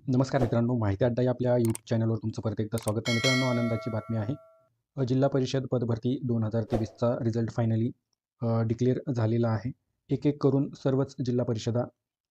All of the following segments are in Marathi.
नमस्कार मित्रांनो, माहिती अड्डा या आपल्या यूट्यूब चॅनलवर तुमचं परत एकदा स्वागत आहे. मित्रांनो, आनंदाची बातमी आहे. जिल्हा परिषद पदभरती 2023चा रिझल्ट फायनली डिक्लेअर झालेला आहे. एक एक करून सर्वच जिल्हा परिषदा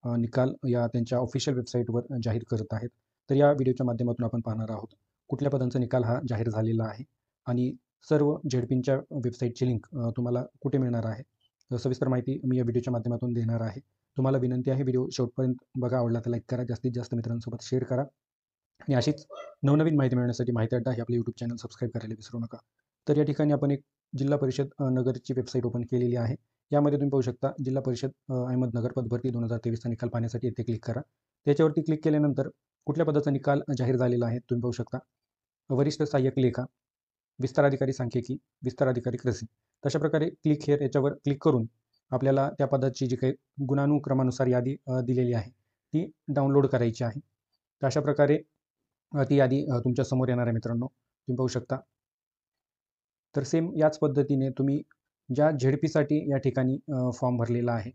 निकाल या त्यांच्या ऑफिशियल वेबसाईटवर जाहीर करत आहेत. तर या व्हिडिओच्या माध्यमातून आपण पाहणार आहोत कुठल्या पदांचा निकाल हा जाहीर झालेला आहे आणि सर्व झेडपींच्या वेबसाईटची लिंक तुम्हाला कुठे मिळणार आहे. सविस्तर माहिती मी या व्हिडिओच्या माध्यमातून देणार आहे. तुम्हाला विनंती आहे, व्हिडिओ शेवटपर्यंत बघा. आवडला तर लाईक करा, जास्तीत जास्त मित्रांसोबत शेअर करा आणि अशीच नवनवीन माहिती मिळवण्यासाठी माहिती अड्डा हे आपलं यूट्यूब चॅनल सबस्क्राईब करायला विसरू नका. तर या ठिकाणी आपण एक जिल्हा परिषद नगरची वेबसाईट ओपन केलेली आहे. यामध्ये तुम्ही पाहू शकता जिल्हा परिषद अहमदनगर पदभरती 2023चा निकाल पाहण्यासाठी इथे क्लिक करा. त्याच्यावरती क्लिक केल्यानंतर कुठल्या पदाचा निकाल जाहीर झालेला आहे तुम्ही पाहू शकता. वरिष्ठ सहाय्यक लेखा, विस्तार अधिकारी सांख्यिकी, विस्तार अधिकारी कृषी. तशा प्रकारे क्लिक हेअर याच्यावर क्लिक करून आपल्याला त्या पदाची जी काही गुणानुक्रमानुसार यादी दिलेली आहे ती डाउनलोड करायची आहे. तर अशा प्रकारे ती यादी तुमच्या समोर येणार आहे मित्रांनो, तुम्ही पाहू शकता. तर सेम याच पद्धतीने तुम्ही ज्या झेडपीसाठी या ठिकाणी फॉर्म भरलेला आहे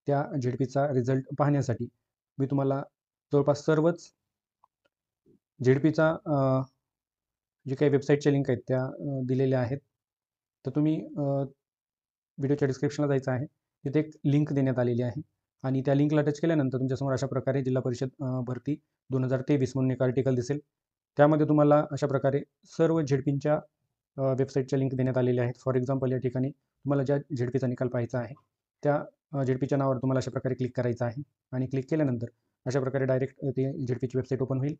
त्या झेडपीचा रिझल्ट पाहण्यासाठी मी तुम्हाला जवळपास सर्वच झेडपीचा जे काही वेबसाईटच्या लिंक आहेत त्या दिलेल्या आहेत. तर तुम्ही व्हिडिओच्या डिस्क्रिप्शनला जायचं आहे, तिथे एक लिंक देण्यात आलेली आहे आणि त्या लिंकला टच केल्यानंतर तुमच्यासमोर अशा प्रकारे जिल्हा परिषद भरती 2023 म्हणून एक आर्टिकल दिसेल. त्यामध्ये तुम्हाला अशा प्रकारे सर्व झेडपींच्या वेबसाईटच्या लिंक देण्यात आलेल्या आहेत. फॉर एक्झाम्पल या ठिकाणी तुम्हाला ज्या झेडपीचा निकाल पाहायचा आहे त्या झेडपीच्या नावावर तुम्हाला अशा प्रकारे क्लिक करायचं आहे आणि क्लिक केल्यानंतर अशा प्रकारे डायरेक्ट ते झेडपीची वेबसाईट ओपन होईल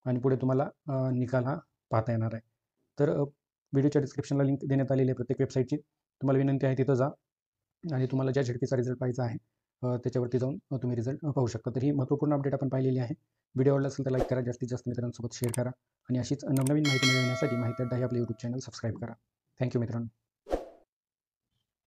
आणि पुढे तुम्हाला निकाल हा पाहता येणार आहे. तर व्हिडिओच्या डिस्क्रिप्शनला लिंक देण्यात आलेली आहे प्रत्येक वेबसाईटची. तुम्हाला विनंती आहे तिथं जा आणि तुम्हाला ज्या झेडपीचा रिझल्ट पाहायचा आहे त्याच्यावरती जाऊन तुम्ही रिझल्ट पाहू शकता. तर ही महत्त्वपूर्ण अपडेट आपण पाहिलेली आहे. व्हिडिओ आवडला असेल तर लाईक करा, जास्तीत जास्त मित्रांसोबत शेअर करा आणि अशीच नवनवीन माहिती मिळवण्यासाठी माहिती अड्डा हे आपले यूट्यूब चॅनल सबस्क्राईब करा. थँक्यू मित्रांनो.